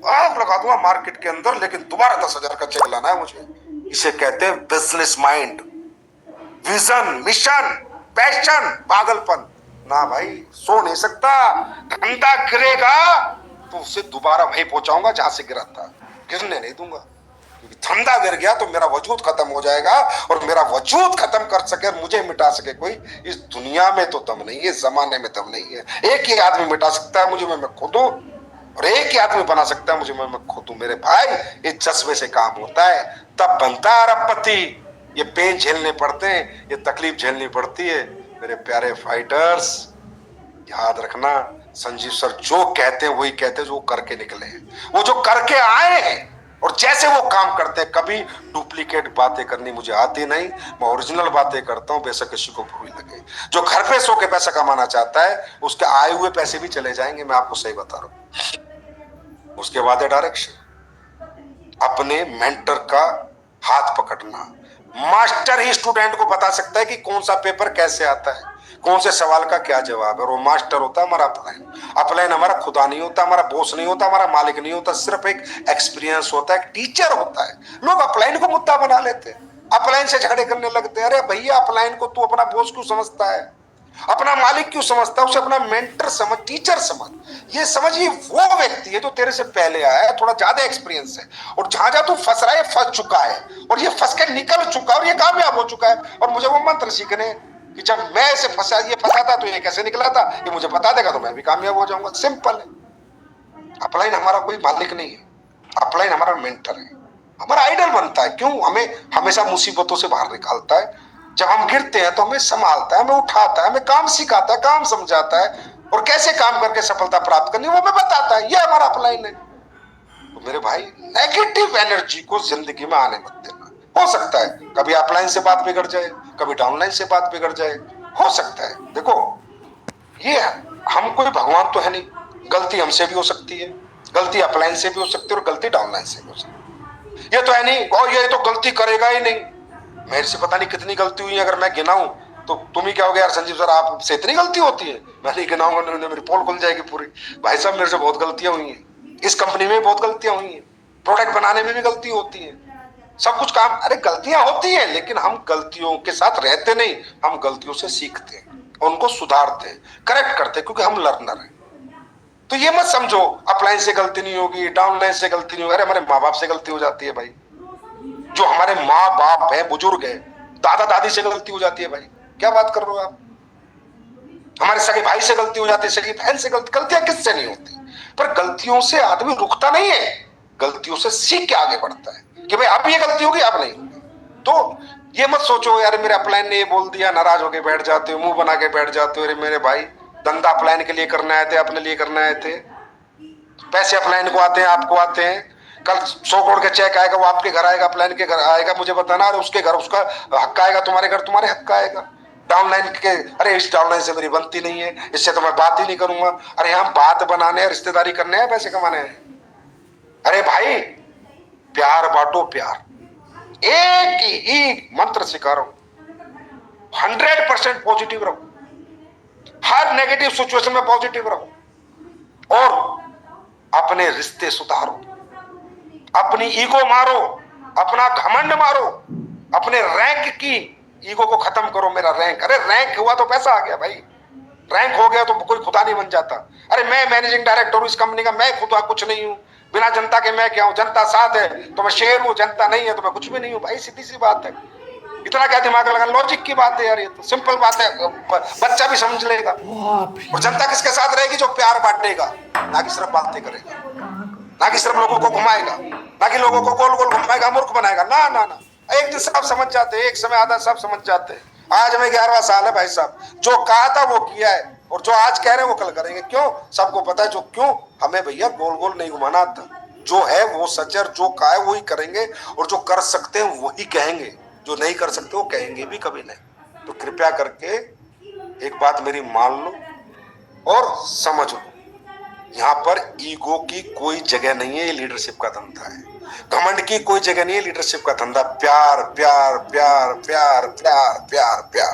आग लगा दूंगा मार्केट के अंदर, लेकिन दोबारा 10,000 का चेक लाना है मुझे। इसे कहते हैं business mind, vision, mission, passion, पागलपन। ना भाई, सो नहीं सकता। धंधा गिरेगा तो उसे दोबारा वहीं पहुंचाऊंगा जहां से गिरा था, गिरने नहीं दूंगा। क्योंकि धंधा गिर गया तो मेरा वजूद खत्म हो जाएगा, और मेरा वजूद खत्म कर सके, मुझे मिटा सके कोई, इस दुनिया में तो दम नहीं है, जमाने में दम नहीं है। एक ही आदमी मिटा सकता है मुझे, मैं खुद हूं, और एक ही आदमी बना सकता है मुझे, मैं खुद हूं। मेरे भाई, इस जज्बे से काम होता है, तब बनता है अरबपति। ये पेन झेलने पड़ते हैं, ये तकलीफ झेलनी पड़ती है। मेरे प्यारे फाइटर्स, याद रखना, संजीव सर जो कहते हैं वही कहते हैं जो करके निकले हैं, वो जो करके आए हैं, और जैसे वो काम करते हैं। कभी डुप्लीकेट बातें करनी मुझे आती नहीं, मैं ओरिजिनल बातें करता हूं, बेशक किसी को बुरी लगे। जो घर पे सो के पैसा कमाना चाहता है, उसके आए हुए पैसे भी चले जाएंगे, मैं आपको सही बता रहा हूं। उसके बाद है डायरेक्शन, अपने मेंटर का हाथ पकड़ना। मास्टर ही स्टूडेंट को बता सकता है कि कौन सा पेपर कैसे आता है, कौन से सवाल का क्या जवाब है, और वो मास्टर होता है हमारा अपलाइन। अपलाइन हमारा खुदा नहीं होता, हमारा बॉस नहीं होता, हमारा मालिक नहीं होता, सिर्फ एक एक्सपीरियंस होता है, एक टीचर होता है। लोग अपलाइन को मुद्दा बना लेते हैं, अपलाइन से झगड़े करने लगते हैं। अरे भैया, अपलाइन को तू अपना बॉस क्यों समझता है, अपना मालिक क्यों समझता है, उसे अपना मेंटर समझ, टीचर समझ। ये समझिए वो व्यक्ति है जो तेरे से पहले आया है, थोड़ा ज्यादा एक्सपीरियंस है, और जहां जहां तू फंस रहा है फंस चुका है, और ये फंस के निकल चुका है, और ये कामयाब हो चुका है। और मुझे वो मंत्र सीखने कि जब मैं इसे फंसा, ये फंसा था तो ये कैसे निकला था, ये मुझे बता देगा तो मैं भी कामयाब हो जाऊंगा। सिंपल है। अपलाइन हमारा कोई मालिक नहीं है, अपलाइन हमारा मेंटर है, हमारा आइडल बनता है। क्यों? हमें हमेशा मुसीबतों से बाहर निकालता है, जब हम गिरते हैं तो हमें संभालता है, हमें उठाता है, हमें काम सिखाता है, काम समझाता है, और कैसे काम करके सफलता प्राप्त करनी वो हमें बताता है। ये हमारा अपलाइन है। तो मेरे भाई, नेगेटिव एनर्जी को जिंदगी में आने मत देना। हो सकता है कभी अपलाइन से बात बिगड़ जाए, कभी डाउनलाइन से बात बिगड़ जाए, हो सकता है। देखो, ये हम कोई भगवान तो है नहीं, गलती हमसे भी हो सकती है, गलती अपलाइन से भी हो सकती है, और गलती डाउनलाइन से भी हो सकती है। ये तो है नहीं, और ये तो गलती करेगा ही नहीं। मेरे से पता नहीं कितनी गलती हुई है, अगर मैं गिनाऊं तो तुम ही कहोगे यार संजीव सर आपसे इतनी गलती होती है। मैं नहीं गिनाऊंगा, मेरी पोल खुल जाएगी पूरी। भाई साहब, मेरे से बहुत गलतियां हुई हैं, इस कंपनी में बहुत गलतियां हुई हैं, प्रोडक्ट बनाने में भी गलती होती है, सब कुछ काम, अरे गलतियां होती है, लेकिन हम गलतियों के साथ रहते नहीं, हम गलतियों से सीखते हैं, उनको सुधारते हैं, करेक्ट करते हैं, क्योंकि हम लर्नर हैं। तो ये मत समझो अपलाइन से गलती नहीं होगी, डाउनलाइन से गलती नहीं होगी। अरे हमारे माँ बाप से गलती हो जाती है भाई, जो हमारे माँ बाप है, बुजुर्ग है, दादा दादी से गलती हो जाती है भाई, क्या बात कर रहे हो आप। हमारे सगे भाई से गलती हो जाती है, सगी बहन से गलती, गलतियां किससे नहीं होती। पर गलतियों से आदमी रुकता नहीं है, गलतियों से सीख के आगे बढ़ता है कि भाई अब ये गलती होगी, अब नहीं होगी। तो ये मत सोचो यार मेरे अपलाइन ने ये बोल दिया, नाराज होके बैठ जाते हो, मुंह बना के बैठ जाते हो। अरे मेरे भाई, धंधा अपलाइन के लिए करने आए थे, अपने लिए करने आए थे। पैसे अपलाइन को आते हैं, आपको आते हैं। कल 100 करोड़ का चेक आएगा, वो आपके घर आएगा, अपलाइन के घर आएगा, मुझे बताना। अरे उसके घर उसका हक आएगा, तुम्हारे घर तुम्हारे हक का आएगा। डाउनलाइन के, अरे इस डाउनलाइन से मेरी बनती नहीं है, इससे तो मैं बात ही नहीं करूंगा। अरे हम बात बनाने, रिश्तेदारी करने हैं, पैसे कमाने हैं। अरे भाई, प्यार बांटो, प्यार। एक ही मंत्र सिखा रहा हूं, 100% पॉजिटिव रहो, हर नेगेटिव सिचुएशन में पॉजिटिव रहो, और अपने रिश्ते सुधारो, अपनी ईगो मारो, अपना घमंड मारो, अपने रैंक की ईगो को खत्म करो। मेरा रैंक, अरे रैंक हुआ तो पैसा आ गया भाई, रैंक हो गया तो कोई खुदा नहीं बन जाता। अरे मैं मैनेजिंग डायरेक्टर हूं इस कंपनी का, मैं खुदा कुछ नहीं हूं, बिना जनता के मैं क्या हूं। जनता साथ है तो मैं शेर हूं, जनता नहीं है तो मैं कुछ भी नहीं हूं भाई, सीधी सी बात है। इतना क्या दिमाग लगा, लॉजिक की बात है यार, ये तो सिंपल बात है, बच्चा भी समझ लेगा। और जनता किसके साथ रहेगी? जो प्यार बांटेगा, ना कि सिर्फ बातें करेगा, ना कि सिर्फ लोगों को घुमाएगा, ना कि लोगों को गोल गोल घुमाएगा, मूर्ख बनाएगा। ना ना ना, एक दिन सब समझ जाते हैं, एक समय आधा सब समझ जाते हैं। आज हमें 11वां साल है भाई साहब, जो कहा था वो किया है, और जो आज कह रहे हैं वो कल करेंगे। क्यों? सबको पता है जो क्यों, हमें भैया गोल गोल नहीं घुमाना आता। जो है वो सच है, जो कहा है वही करेंगे, और जो कर सकते हैं वही कहेंगे, जो नहीं कर सकते वो कहेंगे भी कभी नहीं। तो कृपया करके एक बात मेरी मान लो और समझ लो, यहाँ पर ईगो की कोई जगह नहीं है, ये लीडरशिप का धंधा है। घमंड की कोई जगह नहीं है, लीडरशिप का धंधा। प्यार प्यार प्यार प्यार प्यार प्यार प्यार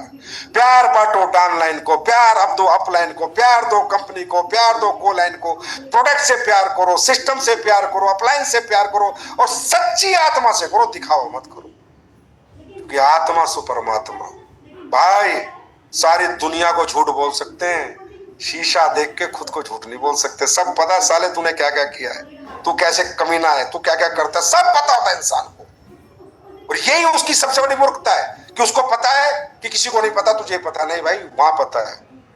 प्यार बांटो डाउनलाइन को, प्यार अब दो अपलाइन को, प्यार दो कंपनी को, प्यार दो को लाइन को। प्रोडक्ट से प्यार करो, सिस्टम से प्यार करो, अपलाइन से प्यार करो, और सच्ची आत्मा से करो, दिखाओ मत करो, क्योंकि आत्मा सु परमात्मा। भाई सारी दुनिया को झूठ बोल सकते हैं, शीशा देख के खुद को झूठ नहीं बोल सकते। सब पता साले तूने क्या क्या किया है, तू कैसे कमीना है, तू क्या क्या करता है, सब पता होता है इंसान को। और यही उसकी सबसे बड़ी मूर्खता है कि उसको पता है कि किसी को नहीं पता, तुझे पता नहीं। भाई वहां पता है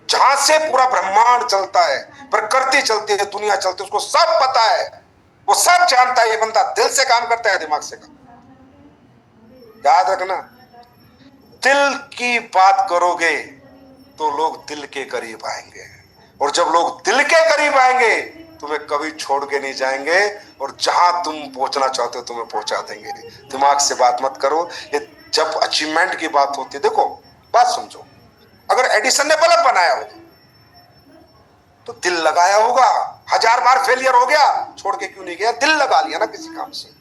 जहां से पूरा ब्रह्मांड चलता है, प्रकृति चलती है, दुनिया चलती है, उसको सब पता है, वो सब जानता है। ये बंदा दिल से काम करता है, दिमाग से काम। याद रखना, दिल की बात करोगे तो लोग दिल के करीब आएंगे, और जब लोग दिल के करीब आएंगे तुम्हें कभी छोड़ के नहीं जाएंगे, और जहां तुम पहुंचना चाहते हो तुम्हें पहुंचा देंगे। दिमाग से बात मत करो। ये जब अचीवमेंट की बात होती है, देखो बात समझो, अगर एडिसन ने बल्ब बनाया हो तो दिल लगाया होगा, 1000 बार फेलियर हो गया, छोड़ के क्यों नहीं गया? दिल लगा लिया ना किसी काम से।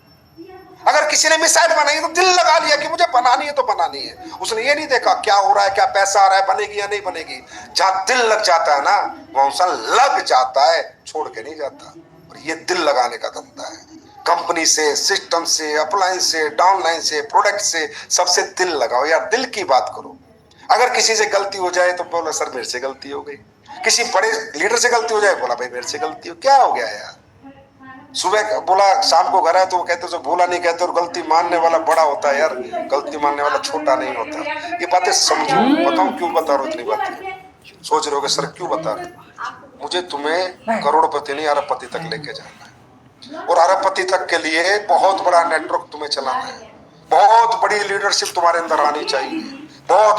अगर किसी ने मिसाइल बनाई तो दिल लगा लिया कि मुझे बनानी है तो बनानी है। उसने ये नहीं देखा क्या हो रहा है, क्या पैसा आ रहा है, बनेगी या नहीं बनेगी। जहां दिल लग जाता है ना, वहां इंसान लग जाता है, छोड़ के नहीं जाता। और ये दिल लगाने का धंधा है। कंपनी से, सिस्टम से, अप्लायंस से, डाउनलाइन से, प्रोडक्ट से, सबसे दिल लगाओ यार, दिल की बात करो। अगर किसी से गलती हो जाए तो बोला सर मेरे से गलती हो गई। किसी बड़े लीडर से गलती हो जाए, बोला भाई मेरे से गलती हो, क्या हो गया यार। सुबह बोला शाम को घर आए तो वो कहते जो बोला नहीं कहते, और गलती मानने वाला बड़ा होता है यार, गलती मानने वाला छोटा नहीं होता। ये बातें समझो। बताऊं क्यों बता रहा हूं इतनी बातें? सोच रहे हो सर क्यों बता रहे हो? मुझे तुम्हें करोड़पति नहीं अरबपति तक लेके जाना है, और अरबपति तक के लिए बहुत बड़ा नेटवर्क तुम्हें चलाना है, बहुत बड़ी लीडरशिप तुम्हारे अंदर आनी चाहिए, बहुत